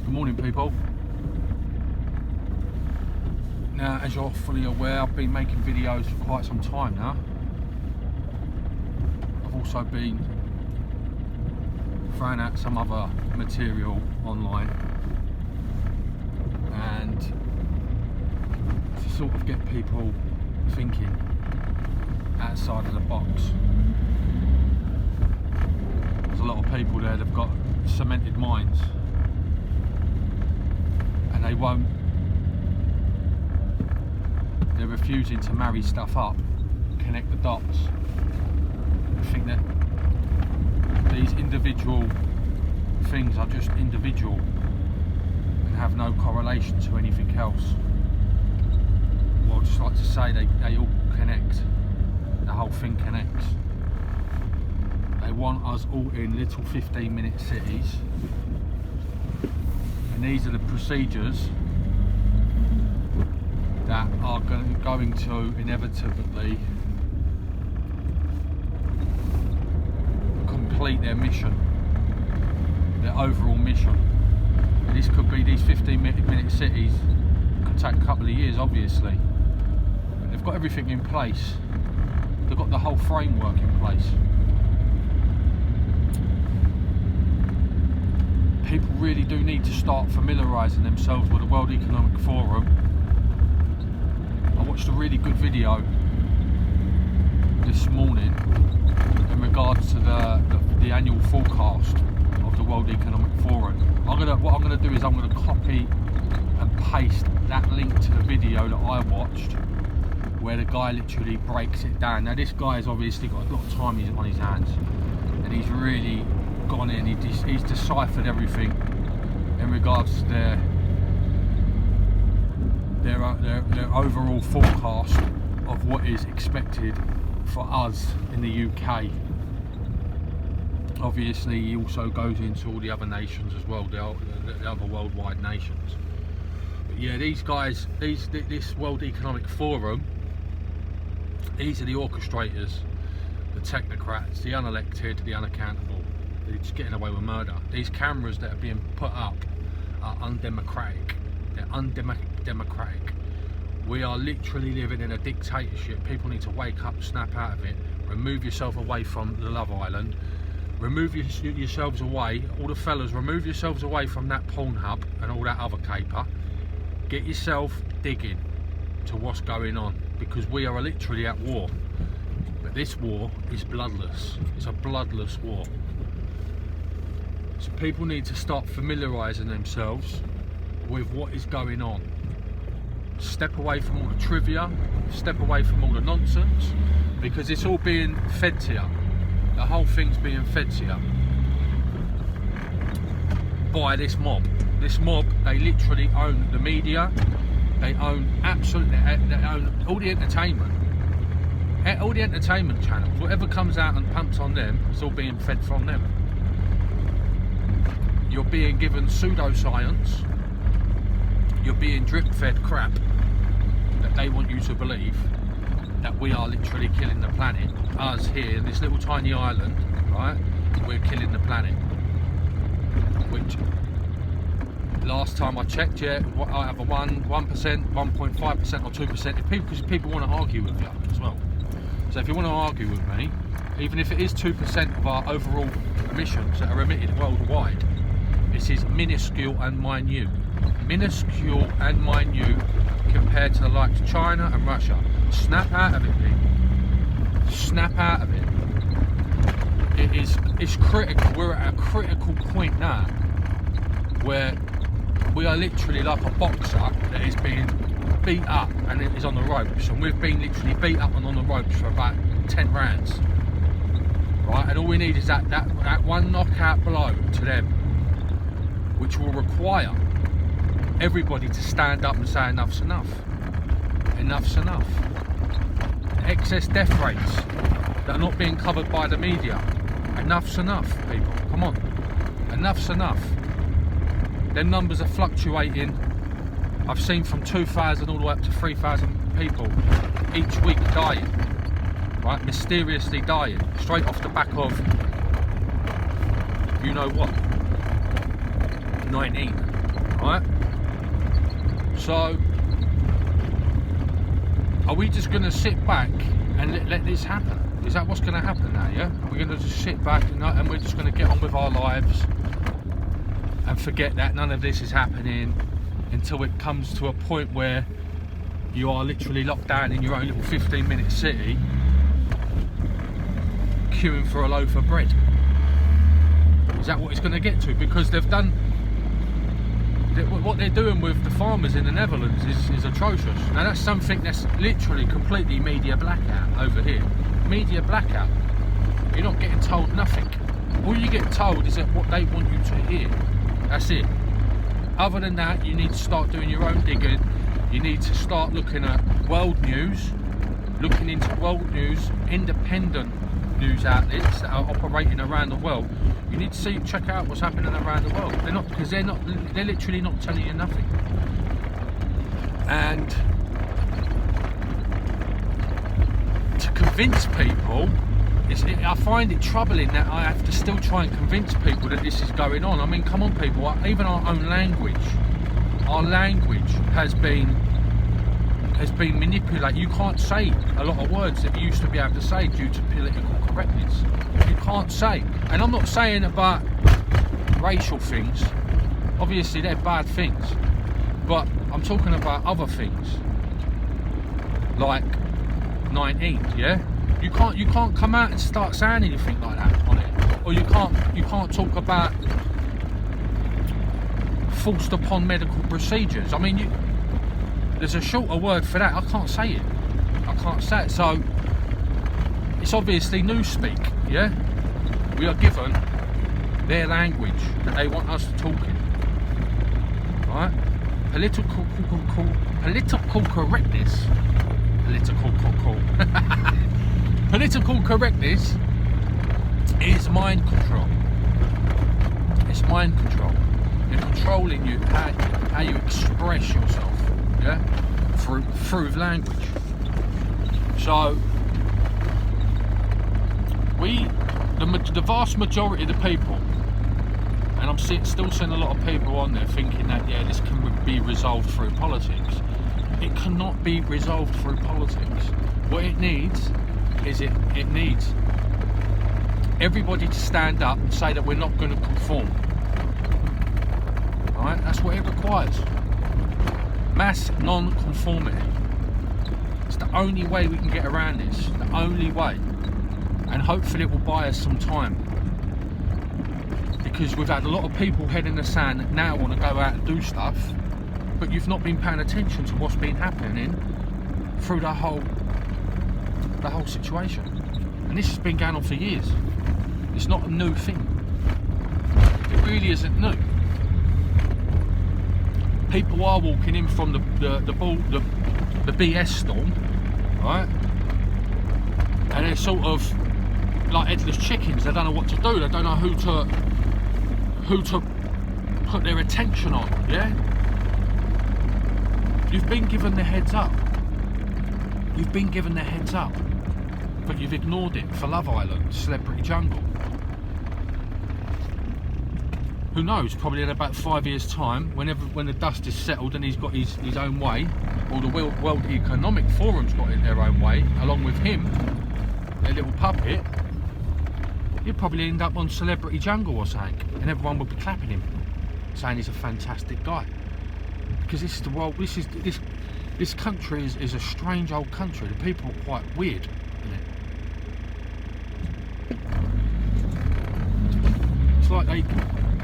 Good morning, people. Now, as you're fully aware, I've been making videos for quite some time now. I've also been throwing out some other material online, and to sort of get people thinking outside of the box. There's a lot of people there that've got cemented minds, and they're refusing to marry stuff up, connect the dots. I think that these individual things are just individual and have no correlation to anything else. Well, I'd just like to say they all connect. The whole thing connects. They want us all in little 15-minute cities, and these are the procedures that are going to inevitably complete their mission, their overall mission. And this could be, these 15-minute cities could take a couple of years, obviously, but they've got everything in place. They've got the whole framework in place. People really do need to start familiarising themselves with the World Economic Forum. I watched a really good video this morning in regards to the annual forecast of the World Economic Forum. What I'm gonna do is I'm gonna copy and paste that link to the video that I watched, where the guy literally breaks it down. Now, this guy has obviously got a lot of time on his hands, and he's really gone in. He's deciphered everything in regards to their overall forecast of what is expected for us in the UK. Obviously, he also goes into all the other nations as well, the other worldwide nations. But yeah, these guys, this World Economic Forum, these are the orchestrators, the technocrats, the unelected, the unaccountable. They're just getting away with murder. These cameras that are being put up are undemocratic. They're undemocratic. We are literally living in a dictatorship. People need to wake up, snap out of it, remove yourself away from the Love Island, remove yourselves away, all the fellas, remove yourselves away from that Pornhub and all that other caper. Get yourself digging to what's going on, because we are literally at war. But this war is bloodless. It's a bloodless war. So people need to start familiarising themselves with what is going on. Step away from all the trivia, step away from all the nonsense, because it's all being fed to you. The whole thing's being fed to you by this mob. This mob, they literally own the media, they own they own all the entertainment. All the entertainment channels, whatever comes out and pumps on them, it's all being fed from them. You're being given pseudoscience, you're being drip-fed crap that they want you to believe that we are literally killing the planet. Us here in this little tiny island, right? We're killing the planet. Which, last time I checked, yeah, either 1%, 1.5% or 2%. Because people want to argue with you as well. So if you want to argue with me, even if it is 2% of our overall emissions that are emitted worldwide, this is minuscule and minute. Minuscule and minute compared to the likes of China and Russia. Snap out of it, people. Snap out of it. It's critical. We're at a critical point now where we are literally like a boxer that is being beat up and is on the ropes, and we've been literally beat up and on the ropes for about 10 rounds, right? And all we need is that one knockout blow to them, which will require everybody to stand up and say enough's enough. Enough's enough. Excess death rates that are not being covered by the media. Enough's enough, people. Come on. Enough's enough. Their numbers are fluctuating. I've seen from 2,000 all the way up to 3,000 people each week dying. Right? Mysteriously dying. Straight off the back of, you know what? 19. right? So are we just going to sit back and let this happen? Is that what's going to happen now, yeah? Are we going to just sit back and we're just going to get on with our lives and forget that none of this is happening until it comes to a point where you are literally locked down in your own little 15-minute city queuing for a loaf of bread? Is that what it's going to get to? Because they've done what they're doing with the farmers in the Netherlands is atrocious. Now that's something that's literally completely media blackout over here. Media blackout. You're not getting told nothing. All you get told is that what they want you to hear. That's it. Other than that, you need to start doing your own digging. You need to start looking at world news, looking into world news, independent news outlets that are operating around the world. You need to check out what's happening around the world. They're literally not telling you nothing. And to convince people, I find it troubling that I have to still try and convince people that this is going on. I mean, come on, people. Even our own language, has been manipulated. You can't say a lot of words that you used to be able to say due to political correctness. You can't say. And I'm not saying about racial things. Obviously, they're bad things. But I'm talking about other things, like 19. Yeah. You can't come out and start saying anything like that on it, or you can't talk about forced upon medical procedures. I mean, there's a shorter word for that. I can't say it. I can't say it. So it's obviously newspeak. Yeah, we are given their language that they want us to talk in. Right? Political correctness. Political correctness is mind control. It's mind control. They're controlling you, how you express yourself, yeah, through language. So the vast majority of the people, and I'm still seeing a lot of people on there thinking that this can be resolved through politics. It cannot be resolved through politics. What it needs is it needs everybody to stand up and say that we're not going to conform. Right? That's what it requires. Mass non-conformity. It's the only way we can get around this. The only way. And hopefully it will buy us some time. Because we've had a lot of people head in the sand that now want to go out and do stuff, but you've not been paying attention to what's been happening through the whole situation. And this has been going on for years. It's not a new thing. It really isn't new. People are walking in from the BS storm, right? And they're sort of like headless chickens. They don't know what to do. They don't know who to put their attention on. Yeah. You've been given the heads up. You've been given the heads up, but you've ignored it for Love Island, Celebrity Jungle. Who knows, probably in about 5 years' time, when the dust is settled and he's got his own way, or the World Economic Forum's got it their own way, along with him, their little puppet, he'll probably end up on Celebrity Jungle or something, and everyone will be clapping him, saying he's a fantastic guy. Because this is the world, this country is a strange old country. The people are quite weird, isn't it? It's like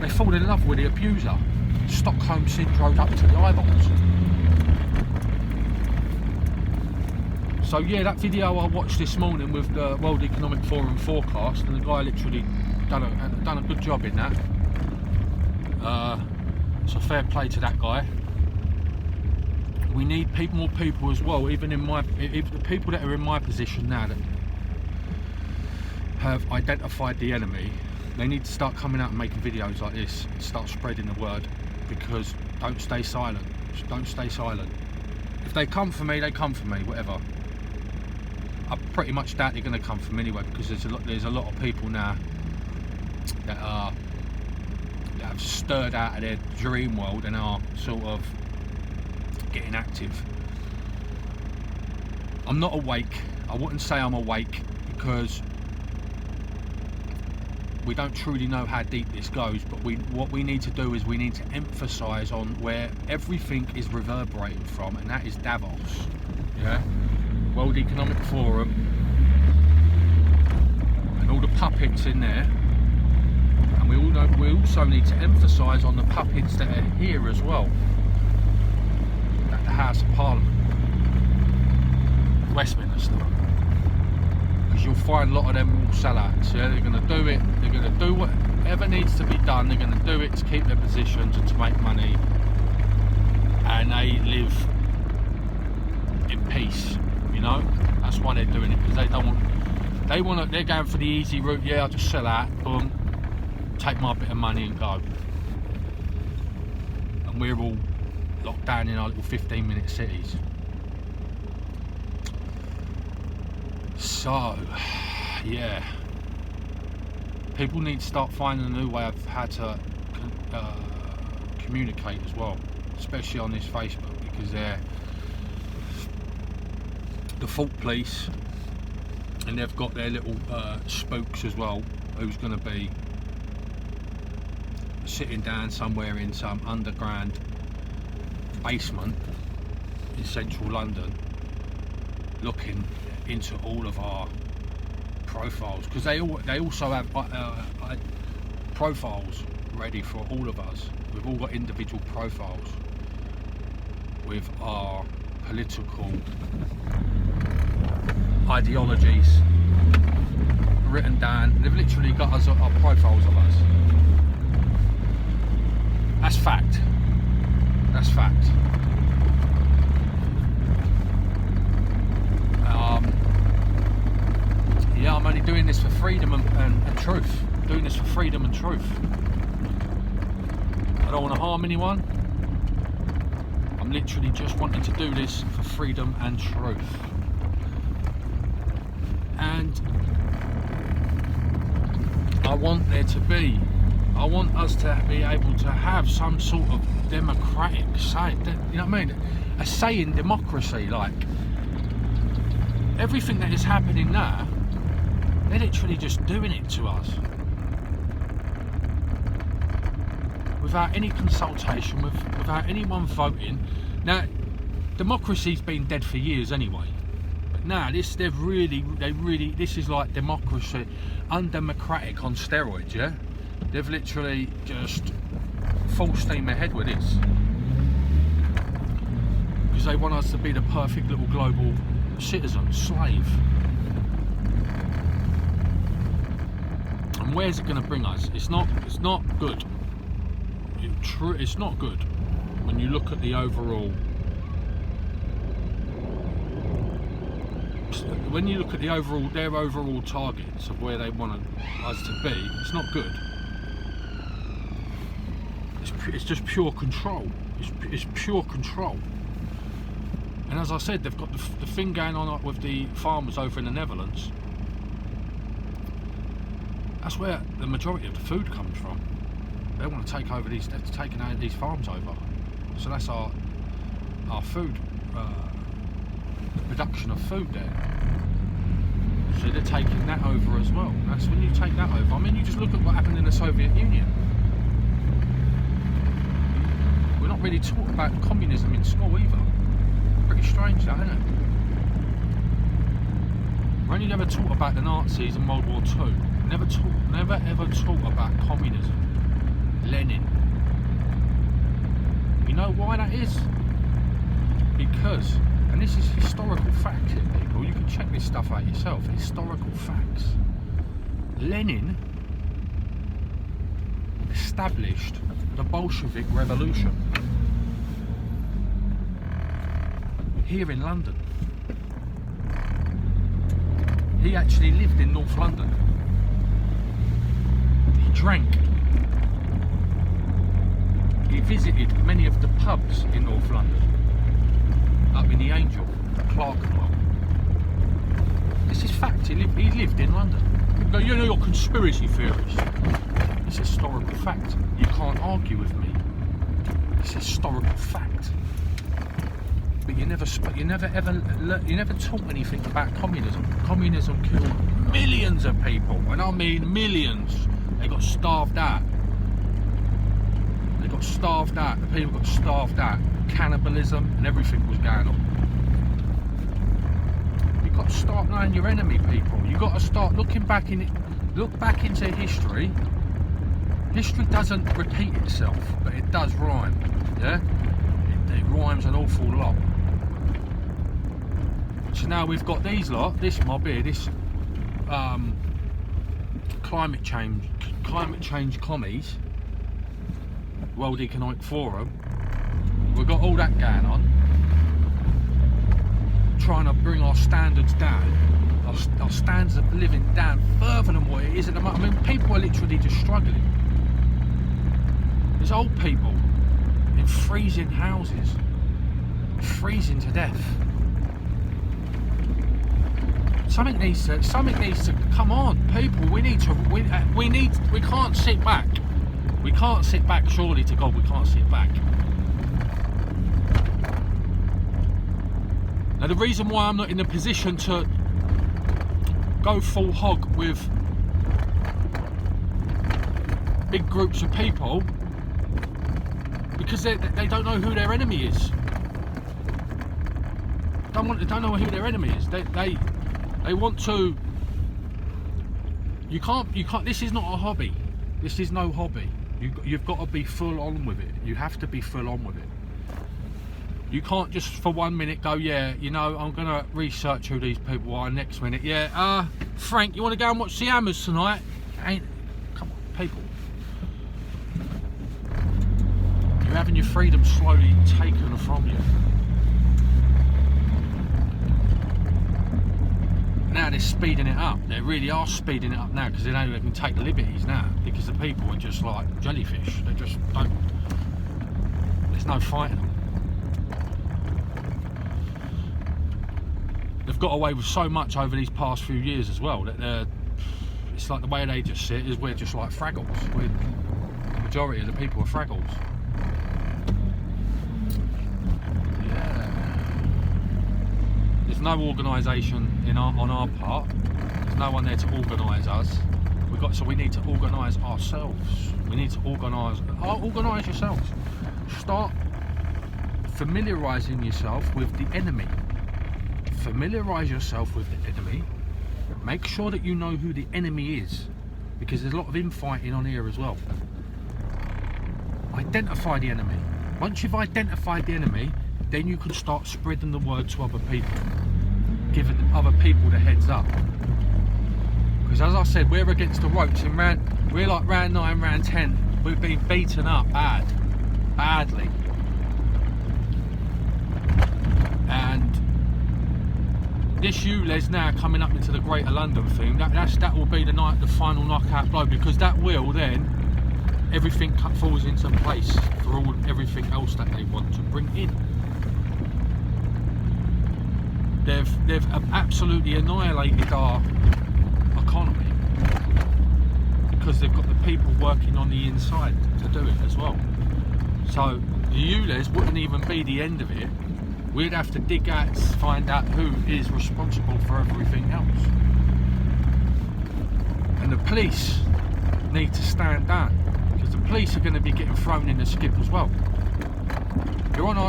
they fall in love with the abuser. Stockholm Syndrome up to the eyeballs. So yeah, that video I watched this morning with the World Economic Forum forecast, and the guy literally done a good job in that. So fair play to that guy. We need more people as well, even the people that are in my position now that have identified the enemy. They need to start coming out and making videos like this and start spreading the word, because don't stay silent. Just don't stay silent. If they come for me, they come for me, whatever. I pretty much doubt they're going to come for me anyway, because there's a lot of people now that have stirred out of their dream world and are sort of getting active. I'm not awake. I wouldn't say I'm awake because we don't truly know how deep this goes, but what we need to do is we need to emphasise on where everything is reverberating from, and that is Davos, yeah, World Economic Forum, and all the puppets in there. And we all know we also need to emphasise on the puppets that are here as well, at the House of Parliament, Westminster. Because you'll find a lot of them all sellouts. Yeah, they're going to do it. They're going to do whatever needs to be done. They're going to do it to keep their positions and to make money. And they live in peace. You know, that's why they're doing it, because they don't want. They want. They're going for the easy route. Yeah, I'll just sell out. Boom, take my bit of money and go. And we're all locked down in our little 15-minute cities. So, yeah, people need to start finding a new way of how to communicate as well, especially on this Facebook, because they're the fault police, and they've got their little spooks as well, who's going to be sitting down somewhere in some underground basement in central London, looking into all of our profiles, because they also have profiles ready for all of us. We've all got individual profiles with our political ideologies written down. They've literally got us our profiles of us. That's fact. That's fact. Yeah, I'm only doing this for freedom and truth. I'm doing this for freedom and truth. I don't want to harm anyone. I'm literally just wanting to do this for freedom and truth. And I want us to be able to have some sort of democratic say, you know what I mean? A say in democracy. Like, everything that is happening now, they're literally just doing it to us without any consultation, without anyone voting. Now, democracy's been dead for years anyway, but now this this is like democracy, undemocratic on steroids. Yeah, they've literally just full steam ahead with this because they want us to be the perfect little global citizen, slave. And where's it going to bring us? It's not good. It's not good when you look at the overall. When you look at their overall targets of where they want us to be, it's not good. It's just pure control. It's pure control. And as I said, they've got the thing going on with the farmers over in the Netherlands. That's where the majority of the food comes from. They want to take over they're taking out these farms over. So that's our food, the production of food there. So they're taking that over as well. That's when you take that over. I mean, you just look at what happened in the Soviet Union. We're not really taught about communism in school either. Pretty strange that, isn't it? We're only never taught about the Nazis and World War II. Never ever taught about communism. Lenin. You know why that is? Because, and this is historical fact here, people, you can check this stuff out yourself, historical facts. Lenin established the Bolshevik Revolution here in London. He actually lived in North London. He drank. He visited many of the pubs in North London, up in the Angel, Clerkenwell. This is fact. He lived in London. You know your conspiracy theories. It's historical fact. You can't argue with me. It's historical fact. But you never taught anything about communism. Communism killed millions of people, and I mean millions. They got starved out. They got starved out. The people got starved out. Cannibalism and everything was going on. You've got to start knowing your enemy, people. You've got to start looking back in it. Look back into history. History doesn't repeat itself, but it does rhyme. Yeah, it rhymes an awful lot. So now we've got these lot, this mob here, this climate change commies, World Economic Forum. We've got all that going on, trying to bring our standards down, our standards of living down further than what it is at the moment. I mean, people are literally just struggling. There's old people in freezing houses, freezing to death. Something needs to come on, people. We can't sit back. We can't sit back. Surely to God, we can't sit back. Now, the reason why I'm not in a position to go full hog with big groups of people, because they don't know who their enemy is. Don't know who their enemy is. They want to. You can't. This is not a hobby. This is no hobby. You've got to be full on with it. You have to be full on with it. You can't just for 1 minute go, yeah, you know, I'm gonna research who these people are. Next minute, yeah, Frank, you want to go and watch the Hammers tonight? Come on, people. You're having your freedom slowly taken from you. Now they're speeding it up. They really are speeding it up now because they know they can take liberties now, because the people are just like jellyfish. They just don't. There's no fighting them. They've got away with so much over these past few years as well that it's like the way they just sit is we're just like Fraggles. The majority of the people are Fraggles. There's no organisation on our part. There's no one there to organise us. So we need to organise ourselves. We need to organise yourselves. Start familiarising yourself with the enemy. Familiarise yourself with the enemy. Make sure that you know who the enemy is, because there's a lot of infighting on here as well. Identify the enemy. Once you've identified the enemy, then you can start spreading the word to other people, giving other people the heads up. Because as I said, we're against the ropes. We're like round 9, round 10. We've been beaten up badly. And this ULEZ now coming up into the Greater London thing, that will be the final knockout blow, because that will then everything falls into place for everything else that they want to bring in. They've absolutely annihilated our economy because they've got the people working on the inside to do it as well. So the ULEZ wouldn't even be the end of it. We'd have to dig out to find out who is responsible for everything else. And the police need to stand down, because the police are going to be getting thrown in the skip as well.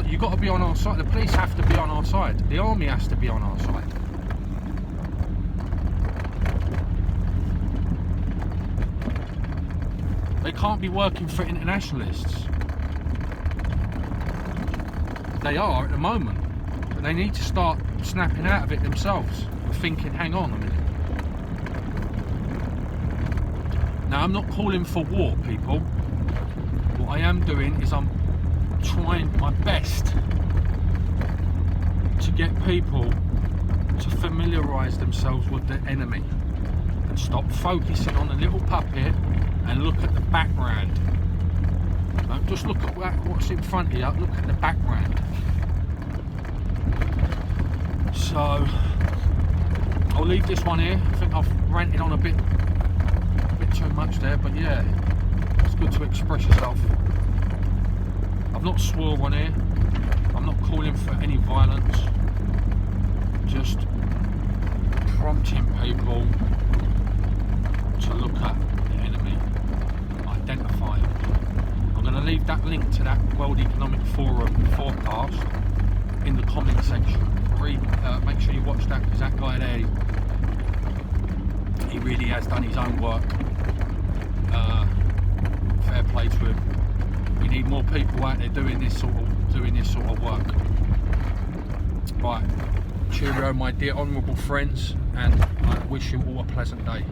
You've got to be on our side. The police have to be on our side. The army has to be on our side. They can't be working for internationalists. They are at the moment, but they need to start snapping out of it themselves and thinking, hang on a minute. Now, I'm not calling for war, people. What I am doing is I'm trying my best to get people to familiarise themselves with the enemy and stop focusing on the little puppet and look at the background. Don't just look at what's in front of you, look at the background. So I'll leave this one here. I think I've ranted on a bit too much there, but yeah, good to express yourself. I've not swore on here. I'm not calling for any violence. Just prompting people to look at the enemy, identify them. I'm going to leave that link to that World Economic Forum forecast in the comment section. Make sure you watch that, because that guy there, he really has done his own work. Fair play to him. We need more people out there doing this sort of work. Right, cheerio, my dear honourable friends, and I wish you all a pleasant day.